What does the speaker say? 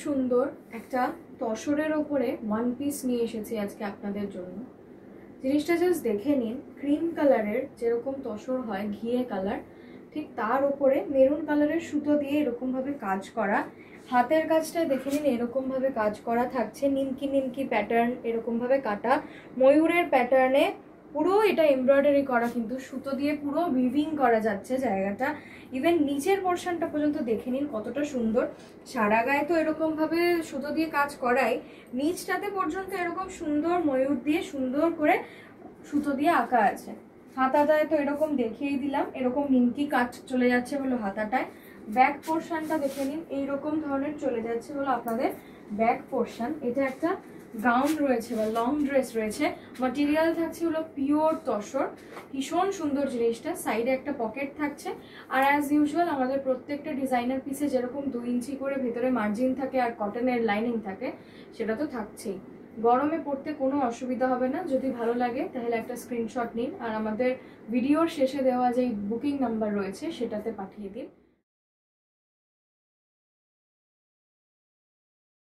সুন্দর একটা তসরের ওপরে ওয়ান পিস নিয়ে এসেছি আজকে আপনাদের জন্য। জিনিসটা জাস্ট দেখে নিন, ক্রিম কালারের যেরকম তসর হয় ঘিয়ে কালার, ঠিক তার ওপরে মেরুন কালারের সুতো দিয়ে এরকমভাবে কাজ করা। হাতের কাজটা দেখে নিন, এরকমভাবে কাজ করা থাকছে, নিমকি নিমকি প্যাটার্ন এরকমভাবে কাটা, ময়ূরের প্যাটার্নে পুরো এটা এমব্রয়ডারি করা, কিন্তু সুতো দিয়ে পুরো উইভিং করা যাচ্ছে জায়গাটা। ইভেন নিচের পোর্শনটা পর্যন্ত দেখে নিন কতটা সুন্দর। সারা গায়ে তো এরকমভাবে সুতো দিয়ে কাজ করাই, নিচটাতে পর্যন্ত এরকম সুন্দর ময়ূর দিয়ে সুন্দর করে সুতো দিয়ে আঁকা আছে। হাতাটায় তো এরকম দেখিয়েই দিলাম, এরকম নিমকি কাজ চলে যাচ্ছে হলো হাতাটায়। ব্যাক পোর্শনটা দেখে নিন, এইরকম ধরনের চলে যাচ্ছে হলো আপনাদের ব্যাক পোর্শন। এটা একটা গাউন রয়েছে বা লং ড্রেস রয়েছে, ম্যাটেরিয়াল থাকছে হলো পিওর তসর, ভীষণ সুন্দর জিনিসটা। সাইডে একটা পকেট থাকছে, আর অ্যাজ ইউজুয়াল আমাদের প্রত্যেকটা ডিজাইনার পিসে যেরকম 2 ইঞ্চি করে ভেতরে মার্জিন থাকে আর কটনের লাইনিং থাকে, সেটা তো থাকছেই। গরমে পড়তে কোনো অসুবিধা হবে না। যদি ভালো লাগে তাহলে একটা স্ক্রিনশট নিন আর আমাদের ভিডিওর শেষে দেওয়া যে বুকিং নাম্বার রয়েছে সেটাতে পাঠিয়ে দিন।